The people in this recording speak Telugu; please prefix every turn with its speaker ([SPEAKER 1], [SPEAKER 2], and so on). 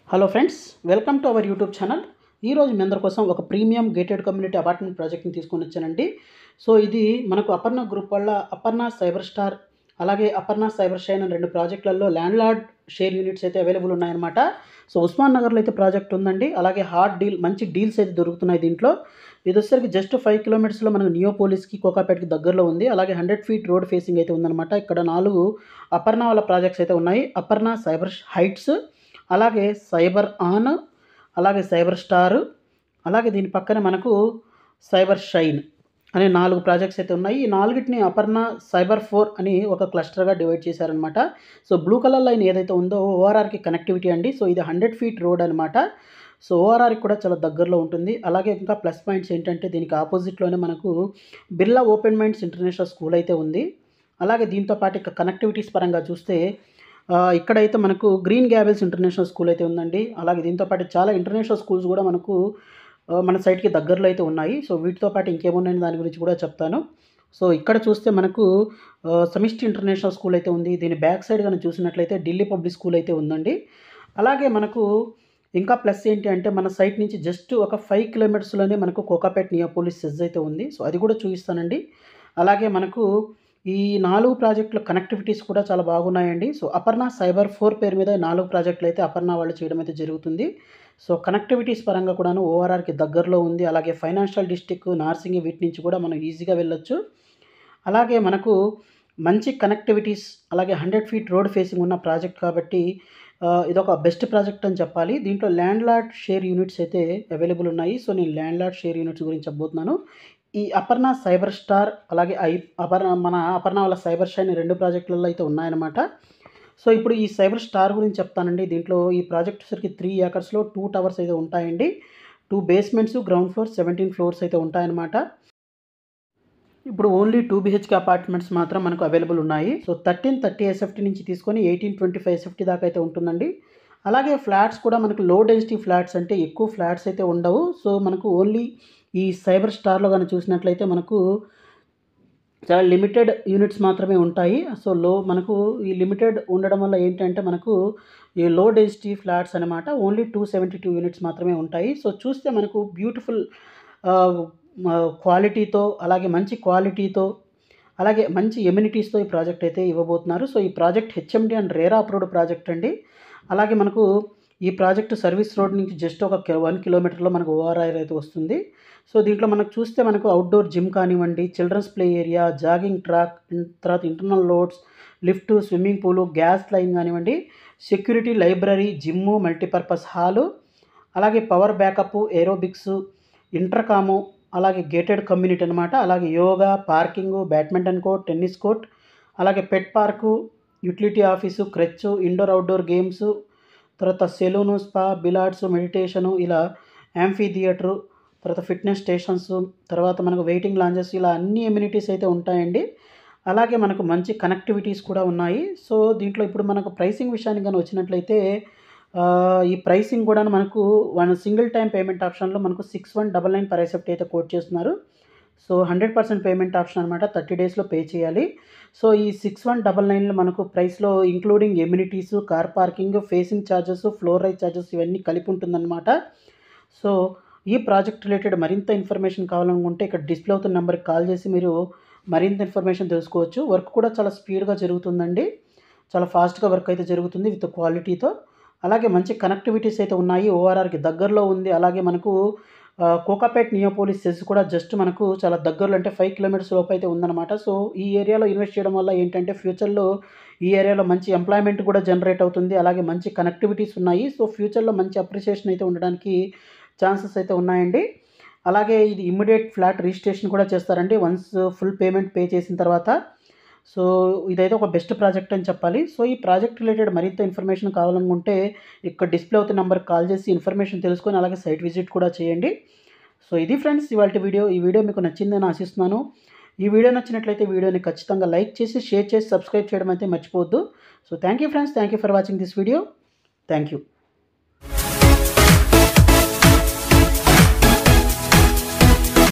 [SPEAKER 1] Hello friends, welcome to our YouTube channel. ఈరోజు మీ అందరి కోసం ఒక ప్రీమియం గేటెడ్ కమ్యూనిటీ అపార్ట్మెంట్ ప్రాజెక్ట్ని తీసుకొని వచ్చానండి. సో ఇది మనకు అపర్ణ గ్రూప్ వల్ల అపర్ణ సైబర్ స్టార్ అలాగే అపర్ణ సైబర్ షైన్ అనే రెండు ప్రాజెక్టులలో ల్యాండ్ లార్డ్ షేర్ యూనిట్స్ అయితే అవైలబుల్ ఉన్నాయన్నమాట. సో ఉస్మాన్ నగర్లో అయితే ప్రాజెక్ట్ ఉందండి. అలాగే హాట్ డీల్ మంచి డీల్స్ అయితే దొరుకుతున్నాయి దీంట్లో. ఇది వచ్చేసరికి జస్ట్ 5 కిలోమీటర్స్లో మనకు నియోపోలిస్కి కోకాపేటకి దగ్గరలో ఉంది. అలాగే 100 ఫీట్ రోడ్ ఫేసింగ్ అయితే ఉందన్నమాట. ఇక్కడ 4 అపర్ణ వాళ్ళ ప్రాజెక్ట్స్ అయితే ఉన్నాయి. అపర్ణ సైబర్ హైట్స్, అలాగే సైబర్ ఆన్, అలాగే సైబర్ స్టార్, అలాగే దీని పక్కన మనకు సైబర్ షైన్ అనే 4 ప్రాజెక్ట్స్ అయితే ఉన్నాయి. ఈ 4టిని అపర్ణ సైబర్ 4 అని ఒక క్లస్టర్గా డివైడ్ చేశారనమాట. సో బ్లూ కలర్ లైన్ ఏదైతే ఉందో ఓఆర్ఆర్కి కనెక్టివిటీ అండి. సో ఇది 100 ఫీట్ రోడ్ అనమాట. సో ఓఆర్ఆర్కి కూడా చాలా దగ్గరలో ఉంటుంది. అలాగే ఇంకా ప్లస్ పాయింట్స్ ఏంటంటే దీనికి ఆపోజిట్లోనే మనకు Birla open minds international school అయితే ఉంది. అలాగే దీంతో పాటు ఇక కనెక్టివిటీస్ పరంగా చూస్తే ఇక్కడైతే మనకు గ్రీన్ గ్యాబెల్స్ ఇంటర్నేషనల్ స్కూల్ అయితే ఉందండి. అలాగే దీంతో పాటు చాలా ఇంటర్నేషనల్ స్కూల్స్ కూడా మనకు మన సైట్కి దగ్గరలో అయితే ఉన్నాయి. సో వీటితో పాటు ఇంకేమున్నాయని దాని గురించి కూడా చెప్తాను. సో ఇక్కడ చూస్తే మనకు సమిష్టి ఇంటర్నేషనల్ స్కూల్ అయితే ఉంది. దీని బ్యాక్ సైడ్ కనుక చూసినట్లయితే ఢిల్లీ పబ్లిక్ స్కూల్ అయితే ఉందండి. అలాగే మనకు ఇంకా ప్లస్ ఏంటి అంటే మన సైట్ నుంచి జస్ట్ ఒక 5 కిలోమీటర్స్లోనే మనకు కోకాపేట్ నియోపోలిస్ సెజ్ అయితే ఉంది. సో అది కూడా చూపిస్తానండి. అలాగే మనకు ఈ 4 ప్రాజెక్టుల కనెక్టివిటీస్ కూడా చాలా బాగున్నాయండి. సో అపర్ణ సైబర్ 4 పేరు మీద 4 ప్రాజెక్టులు అయితే అపర్ణ వాళ్ళు చేయడం అయితే జరుగుతుంది. సో కనెక్టివిటీస్ పరంగా కూడాను ఓఆర్ఆర్కి దగ్గరలో ఉంది. అలాగే ఫైనాన్షియల్ డిస్ట్రిక్ట్, నార్సింగి వీటి నుంచి కూడా మనం ఈజీగా వెళ్ళొచ్చు. అలాగే మనకు మంచి కనెక్టివిటీస్, అలాగే 100 ఫీట్ రోడ్ ఫేసింగ్ ఉన్న ప్రాజెక్ట్ కాబట్టి ఇదొక బెస్ట్ ప్రాజెక్ట్ అని చెప్పాలి. దీంట్లో ల్యాండ్ లార్డ్ షేర్ యూనిట్స్ అయితే అవైలబుల్ ఉన్నాయి. సో నేను ల్యాండ్ లార్డ్ షేర్ యూనిట్స్ గురించి చెప్పబోతున్నాను. ఈ అపర్ణ సైబర్ స్టార్ అలాగే అపర్ణ వాళ్ళ సైబర్ షైన్ 2 ప్రాజెక్టులలో అయితే ఉన్నాయన్నమాట. సో ఇప్పుడు ఈ సైబర్ స్టార్ గురించి చెప్తానండి. దీంట్లో ఈ ప్రాజెక్ట్ సరికి 3 ఏకర్స్లో 2 టవర్స్ అయితే ఉంటాయండి. 2 బేస్మెంట్స్, గ్రౌండ్ ఫ్లోర్, 17 ఫ్లోర్స్ అయితే ఉంటాయన్నమాట. ఇప్పుడు ఓన్లీ 2 బిహెచ్కే అపార్ట్మెంట్స్ మాత్రం మనకు అవైలబుల్ ఉన్నాయి. సో 1330 ఎస్ఎఫ్టీ నుంచి తీసుకొని 1825 ఎస్ఎఫ్టీ దాకా అయితే ఉంటుందండి. అలాగే ఫ్లాట్స్ కూడా మనకు లో డెన్సిటీ ఫ్లాట్స్ అంటే ఎక్కువ ఫ్లాట్స్ అయితే ఉండవు. సో మనకు ఓన్లీ ఈ సైబర్ స్టార్లో కానీ చూసినట్లయితే మనకు చాలా లిమిటెడ్ యూనిట్స్ మాత్రమే ఉంటాయి. సో మనకు ఈ లిమిటెడ్ ఉండడం వల్ల ఏంటంటే మనకు ఈ లో డెన్సిటీ ఫ్లాట్స్ అనమాట. ఓన్లీ 272 యూనిట్స్ మాత్రమే ఉంటాయి. సో చూస్తే మనకు బ్యూటిఫుల్ క్వాలిటీతో, అలాగే మంచి క్వాలిటీతో, అలాగే మంచి ఎమ్యూనిటీస్తో ఈ ప్రాజెక్ట్ అయితే ఇవ్వబోతున్నారు. సో ఈ project HMD and RERA approved project అండి. అలాగే మనకు ఈ ప్రాజెక్ట్ సర్వీస్ రోడ్ నుంచి జస్ట్ ఒక 1 కిలోమీటర్లో మనకు ఓఆర్ఆర్ అయితే వస్తుంది. సో దీంట్లో మనకు చూస్తే మనకు అవుట్డోర్ జిమ్ కానివ్వండి, children's play area, jogging track, తర్వాత internal roads, lift, swimming pool, gas line కానివ్వండి, security, library, gym, multipurpose hall, అలాగే పవర్ బ్యాకప్, ఏరోబిక్స్, ఇంటర్కాము, అలాగే గేటెడ్ కమ్యూనిటీ అనమాట. అలాగే yoga, parking, badminton court, tennis court, అలాగే pet park, utility office, creche, indoor outdoor games, తర్వాత సెలూను, స్పా, బిలార్డ్స్, మెడిటేషను, ఇలా యాంఫీ థియేటరు, తర్వాత ఫిట్నెస్ స్టేషన్స్, తర్వాత మనకు వెయిటింగ్ లాంజెస్, ఇలా అన్ని ఎమ్యూనిటీస్ అయితే ఉంటాయండి. అలాగే మనకు మంచి కనెక్టివిటీస్ కూడా ఉన్నాయి. సో దీంట్లో ఇప్పుడు మనకు ప్రైసింగ్ విషయానికి కానీ వచ్చినట్లయితే ఈ ప్రైసింగ్ కూడా మనకు సింగిల్ టైం పేమెంట్ ఆప్షన్లో మనకు 6199 పర్ ఎసెప్ట్ అయితే కోట్ చేస్తున్నారు. సో 100% పేమెంట్ ఆప్షన్ అనమాట. 30 డేస్లో పే చేయాలి. సో ఈ 6199లో మనకు ప్రైస్లో including amenities, car parking, facing charges, floor rise charges ఇవన్నీ కలిపి ఉంటుందన్నమాట. సో ఈ ప్రాజెక్ట్ రిలేటెడ్ మరింత ఇన్ఫర్మేషన్ కావాలనుకుంటే ఇక్కడ డిస్ప్లే అవుతున్న నెంబర్కి కాల్ చేసి మీరు మరింత ఇన్ఫర్మేషన్ తెలుసుకోవచ్చు. వర్క్ కూడా చాలా స్పీడ్గా జరుగుతుందండి. చాలా ఫాస్ట్గా వర్క్ అయితే జరుగుతుంది విత్ క్వాలిటీతో. అలాగే మంచి కనెక్టివిటీస్ అయితే ఉన్నాయి. ఓఆర్ఆర్కి దగ్గరలో ఉంది. అలాగే మనకు కోకాపేట్ నియోపోలిస్ సెజ్ కూడా జస్ట్ మనకు చాలా దగ్గరలో అంటే 5 కిలోమీటర్స్ లోపు అయితే ఉందన్నమాట. సో ఈ ఏరియాలో ఇన్వెస్ట్ చేయడం వల్ల ఏంటంటే ఫ్యూచర్లో ఈ ఏరియాలో మంచి ఎంప్లాయ్మెంట్ కూడా జనరేట్ అవుతుంది. అలాగే మంచి కనెక్టివిటీస్ ఉన్నాయి. సో ఫ్యూచర్లో మంచి అప్రిషియేషన్ అయితే ఉండడానికి ఛాన్సెస్ అయితే ఉన్నాయండి. అలాగే ఇది ఇమ్మీడియట్ ఫ్లాట్ రిజిస్ట్రేషన్ కూడా చేస్తారండి వన్స్ ఫుల్ పేమెంట్ పే చేసిన తర్వాత. సో ఇదైతే ఒక బెస్ట్ ప్రాజెక్ట్ అని చెప్పాలి. సో ఈ ప్రాజెక్ట్ రిలేటెడ్ మరింత ఇన్ఫర్మేషన్ కావాలనుకుంటే ఇక్కడ డిస్ప్లే అవుతున్న నెంబర్కి కాల్ చేసి ఇన్ఫర్మేషన్ తెలుసుకొని అలాగే సైట్ విజిట్ కూడా చేయండి. సో ఇది ఫ్రెండ్స్ ఇవాల్టి వీడియో. ఈ వీడియో మీకు నచ్చిందని ఆశిస్తున్నాను. ఈ వీడియో నచ్చినట్లయితే వీడియోని ఖచ్చితంగా లైక్ చేసి, షేర్ చేసి, సబ్స్క్రైబ్ చేయడం అయితే మర్చిపోవద్దు. So thank you friends. Thank you for watching this video. Thank you.